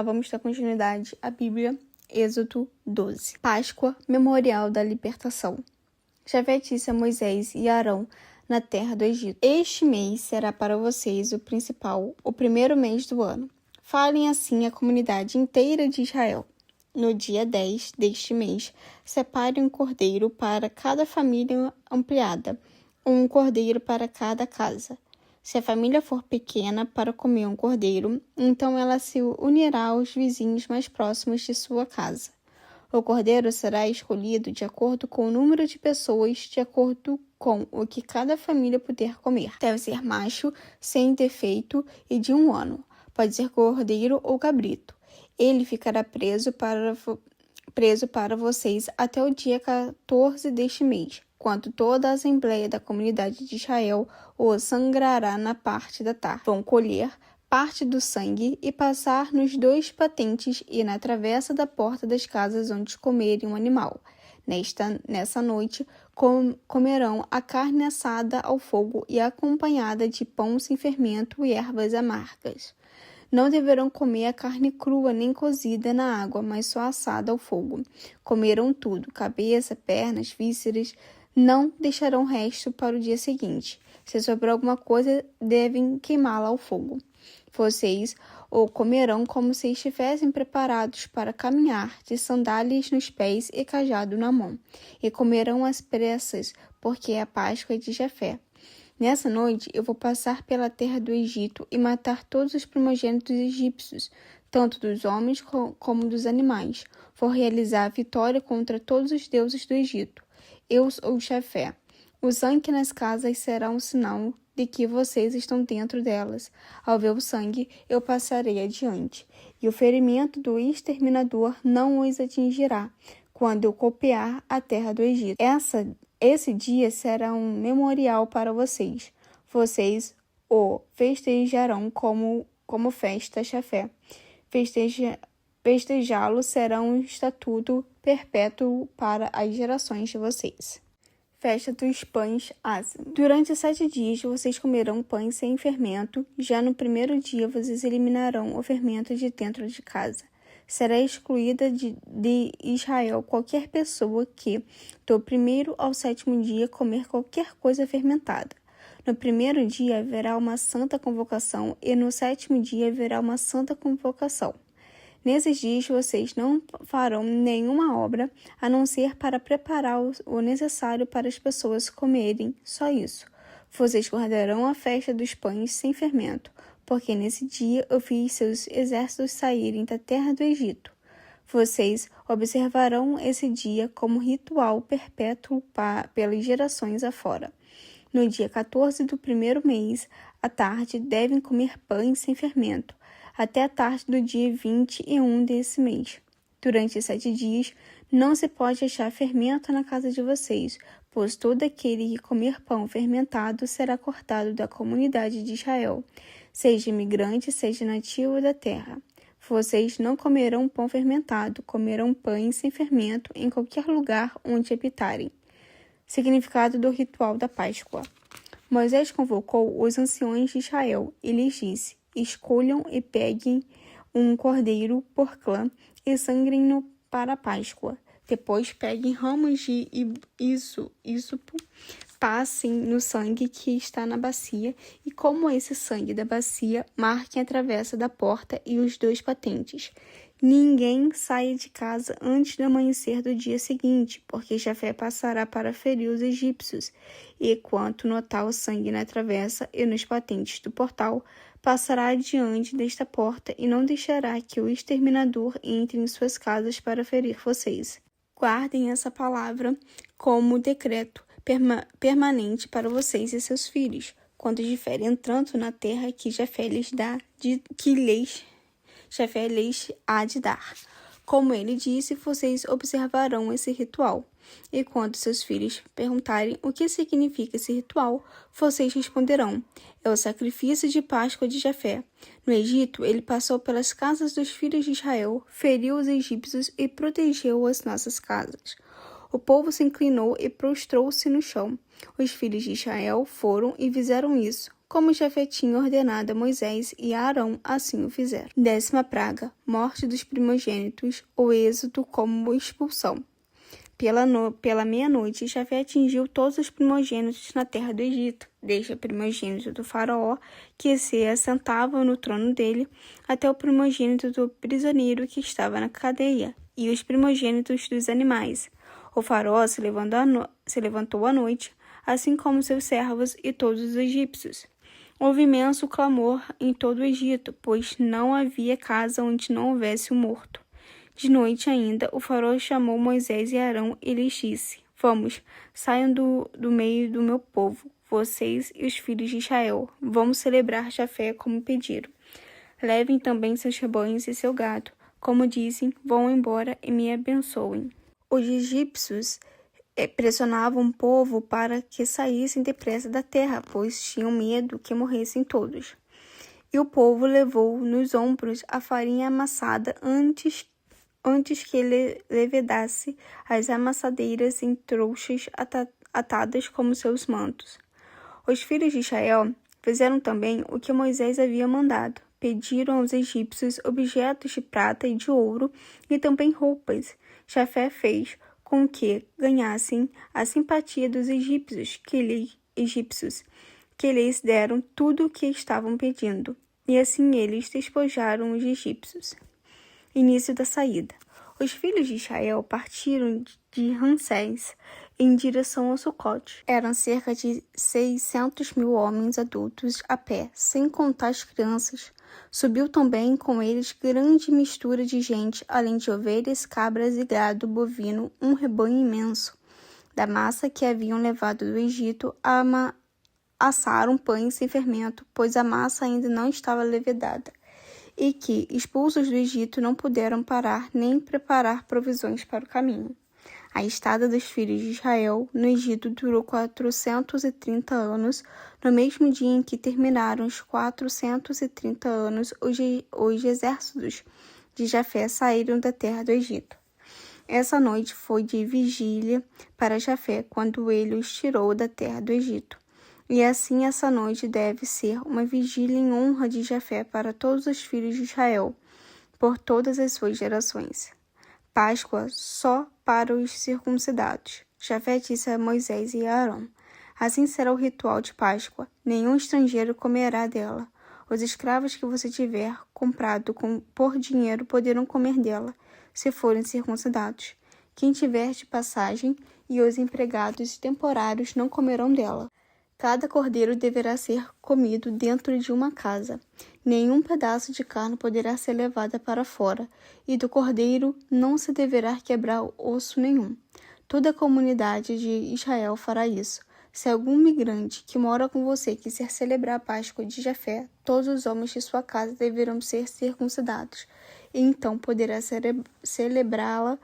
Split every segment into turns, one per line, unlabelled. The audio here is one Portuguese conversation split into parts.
vamos dar continuidade à Bíblia, Êxodo 12. Páscoa, memorial da libertação. Javé disse a Moisés e Arão na terra do Egito: Este mês será para vocês o principal, o primeiro mês do ano. Falem assim à comunidade inteira de Israel. No dia 10 deste mês, separem um cordeiro para cada família ampliada, um cordeiro para cada casa. Se a família for pequena para comer um cordeiro, então ela se unirá aos vizinhos mais próximos de sua casa. O cordeiro será escolhido de acordo com o número de pessoas, de acordo com o que cada família puder comer. Deve ser macho, sem defeito e de 1 ano. Pode ser cordeiro ou cabrito. Ele ficará preso para vocês até o dia 14 deste mês, quando toda a Assembleia da Comunidade de Israel o sangrará na parte da tarde. Vão colher parte do sangue e passar nos 2 patentes e na travessa da porta das casas onde comerem um animal. Nessa noite, comerão a carne assada ao fogo e acompanhada de pão sem fermento e ervas amargas. Não deverão comer a carne crua nem cozida na água, mas só assada ao fogo. Comerão tudo, cabeça, pernas, vísceras. Não deixarão resto para o dia seguinte. Se sobrar alguma coisa, devem queimá-la ao fogo. Vocês o comerão como se estivessem preparados para caminhar, de sandálias nos pés e cajado na mão. E comerão às pressas, porque a Páscoa é de Jafé. Nessa noite eu vou passar pela terra do Egito e matar todos os primogênitos egípcios, tanto dos homens como dos animais. Vou realizar a vitória contra todos os deuses do Egito. Eu sou Jafé. O sangue nas casas será um sinal de que vocês estão dentro delas. Ao ver o sangue, eu passarei adiante, e o ferimento do exterminador não os atingirá, quando eu copiar a terra do Egito. Esse dia será um memorial para vocês. Vocês o festejarão como festa Jafé. Festejá-lo será um estatuto perpétuo para as gerações de vocês. Festa dos pães ázimos. Durante 7 dias vocês comerão pães sem fermento. Já no primeiro dia vocês eliminarão o fermento de dentro de casa. Será excluída de Israel qualquer pessoa que, do 1º ao 7º dia, comer qualquer coisa fermentada. No primeiro dia haverá uma santa convocação e no 7º dia haverá uma santa convocação. Nesses dias vocês não farão nenhuma obra, a não ser para preparar o necessário para as pessoas comerem, só isso. Vocês guardarão a festa dos pães sem fermento, porque nesse dia eu fiz seus exércitos saírem da terra do Egito. Vocês observarão esse dia como ritual perpétuo pelas gerações afora. No dia 14 do primeiro mês, à tarde, devem comer pães sem fermento, até a tarde do dia 21 desse mês. Durante 7 dias, não se pode achar fermento na casa de vocês, pois todo aquele que comer pão fermentado será cortado da comunidade de Israel, seja imigrante, seja nativo da terra. Vocês não comerão pão fermentado, comerão pães sem fermento em qualquer lugar onde habitarem. Significado do ritual da Páscoa. Moisés convocou os anciões de Israel e lhes disse: Escolham e peguem um cordeiro por clã e sangrem-no para a Páscoa. Depois peguem ramos de ísopo, passem no sangue que está na bacia e, como esse sangue da bacia, marquem a travessa da porta e os 2 patentes. Ninguém saia de casa antes do amanhecer do dia seguinte, porque Jafé passará para ferir os egípcios. E quanto notar o sangue na travessa e nos patentes do portal, passará adiante desta porta e não deixará que o exterminador entre em suas casas para ferir vocês. Guardem essa palavra como decreto permanente para vocês e seus filhos, quando estiverem entrando na terra que Jafé lhes há de dar. Como ele disse, vocês observarão esse ritual. E quando seus filhos perguntarem o que significa esse ritual, vocês responderão: é o sacrifício de Páscoa de Jafé. No Egito, ele passou pelas casas dos filhos de Israel, feriu os egípcios e protegeu as nossas casas. O povo se inclinou e prostrou-se no chão. Os filhos de Israel foram e fizeram isso, como Jafé tinha ordenado a Moisés e a Arão, assim o fizeram. 10ª praga, morte dos primogênitos, o êxodo como expulsão. Pela meia-noite, Jafé atingiu todos os primogênitos na terra do Egito, desde o primogênito do faraó, que se assentava no trono dele, até o primogênito do prisioneiro que estava na cadeia, e os primogênitos dos animais. O faraó se levantou à noite, assim como seus servos e todos os egípcios. Houve imenso clamor em todo o Egito, pois não havia casa onde não houvesse um morto. De noite ainda, o faraó chamou Moisés e Arão e lhes disse: Vamos, saiam do meio do meu povo, vocês e os filhos de Israel. Vamos celebrar Jafé como pediram. Levem também seus rebanhos e seu gado. Como dizem, vão embora e me abençoem. Os egípcios pressionavam o povo para que saíssem depressa da terra, pois tinham medo que morressem todos. E o povo levou nos ombros a farinha amassada antes que ele levedasse as amassadeiras em trouxas atadas como seus mantos. Os filhos de Israel fizeram também o que Moisés havia mandado. Pediram aos egípcios objetos de prata e de ouro e também roupas. Jafé fez com que ganhassem a simpatia dos egípcios, que lhes deram tudo o que estavam pedindo. E assim eles despojaram os egípcios. Início da saída. Os filhos de Israel partiram de Ramsés em direção a Sucote. Eram cerca de 600.000 homens adultos a pé, sem contar as crianças. Subiu também com eles grande mistura de gente, além de ovelhas, cabras e gado bovino, um rebanho imenso. Da massa que haviam levado do Egito, assaram pães sem fermento, pois a massa ainda não estava levedada, e que, expulsos do Egito, não puderam parar nem preparar provisões para o caminho. A estada dos filhos de Israel no Egito durou 430 anos. No mesmo dia em que terminaram os 430 anos, os exércitos de Jafé saíram da terra do Egito. Essa noite foi de vigília para Jafé, quando ele os tirou da terra do Egito. E assim essa noite deve ser uma vigília em honra de Jafé para todos os filhos de Israel, por todas as suas gerações. Páscoa só para os circuncidados. Jafé disse a Moisés e a Arão: Assim será o ritual de Páscoa. Nenhum estrangeiro comerá dela. Os escravos que você tiver comprado por dinheiro poderão comer dela, se forem circuncidados. Quem tiver de passagem e os empregados temporários não comerão dela. Cada cordeiro deverá ser comido dentro de uma casa. Nenhum pedaço de carne poderá ser levado para fora, e do cordeiro não se deverá quebrar osso nenhum. Toda a comunidade de Israel fará isso. Se algum migrante que mora com você quiser celebrar a Páscoa de Jafé, todos os homens de sua casa deverão ser circuncidados, e então poderá celebrá-la,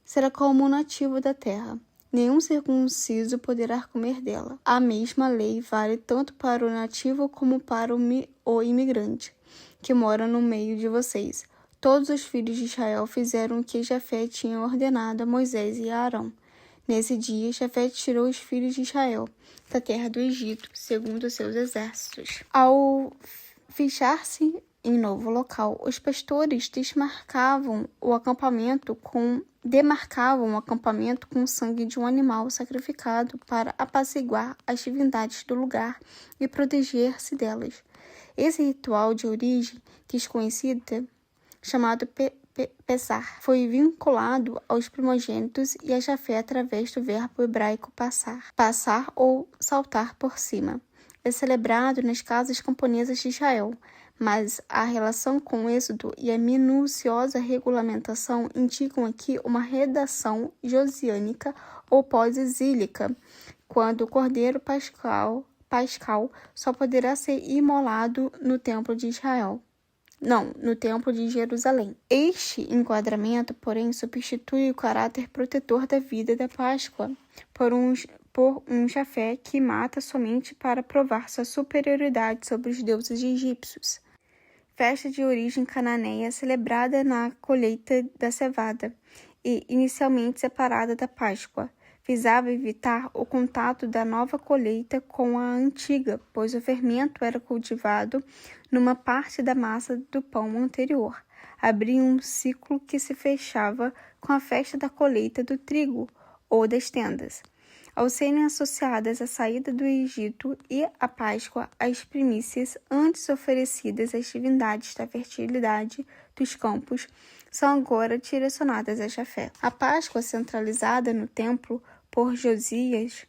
será como um nativo da terra. Nenhum circunciso poderá comer dela. A mesma lei vale tanto para o nativo como para o imigrante, que mora no meio de vocês. Todos os filhos de Israel fizeram o que Jafé tinha ordenado a Moisés e a Arão. Nesse dia, Jafé tirou os filhos de Israel da terra do Egito, segundo seus exércitos. Ao fixar-se em novo local, os pastores demarcavam o acampamento com o sangue de um animal sacrificado para apaciguar as divindades do lugar e proteger-se delas. Esse ritual de origem desconhecida, chamado Pessar, foi vinculado aos primogênitos e a Jafé através do verbo hebraico passar ou saltar por cima. É celebrado nas casas camponesas de Israel, mas a relação com o Êxodo e a minuciosa regulamentação indicam aqui uma redação josiânica ou pós-exílica, quando o cordeiro pascal só poderá ser imolado no templo de no templo de Jerusalém. Este enquadramento, porém, substitui o caráter protetor da vida da Páscoa por um Jafé que mata somente para provar sua superioridade sobre os deuses egípcios. Festa de origem cananeia celebrada na colheita da cevada e inicialmente separada da Páscoa. visava evitar o contato da nova colheita com a antiga, pois o fermento era cultivado numa parte da massa do pão anterior. Abria um ciclo que se fechava com a festa da colheita do trigo ou das tendas. Ao serem associadas à saída do Egito e à Páscoa, as primícias antes oferecidas às divindades da fertilidade dos campos são agora direcionadas a Jafé. A Páscoa, centralizada no templo por Josias,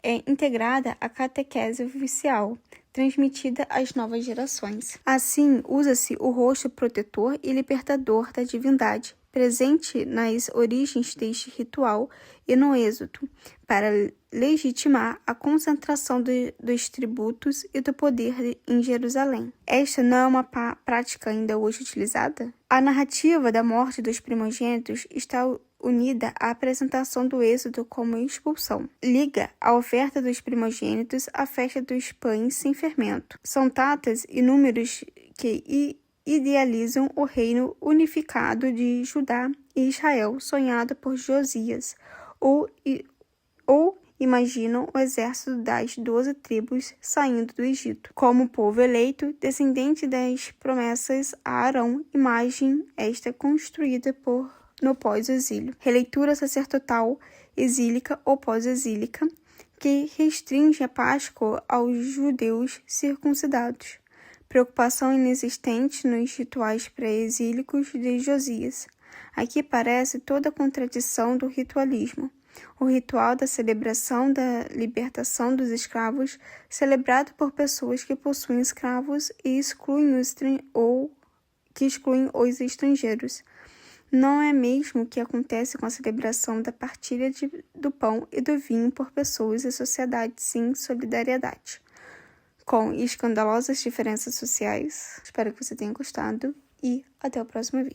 é integrada à catequese oficial, transmitida às novas gerações. Assim, usa-se o rosto protetor e libertador da divindade, presente nas origens deste ritual e no êxodo, para legitimar a concentração dos tributos e do poder em Jerusalém. Esta não é uma prática ainda hoje utilizada? A narrativa da morte dos primogênitos está unida à apresentação do êxodo como expulsão. Liga a oferta dos primogênitos à festa dos pães sem fermento. São datas e números que idealizam o reino unificado de Judá e Israel, sonhado por Josias, ou imaginam o exército das 12 tribos saindo do Egito, como povo eleito, descendente das promessas a Arão, imagem esta construída no pós-exílio. Releitura sacerdotal exílica ou pós-exílica, que restringe a Páscoa aos judeus circuncidados. Preocupação inexistente nos rituais pré-exílicos de Josias. Aqui parece toda a contradição do ritualismo. O ritual da celebração da libertação dos escravos, celebrado por pessoas que possuem escravos e excluem os estrangeiros. Não é mesmo o que acontece com a celebração da partilha do pão e do vinho por pessoas e sociedades em solidariedade, com escandalosas diferenças sociais. Espero que você tenha gostado e até o próximo vídeo.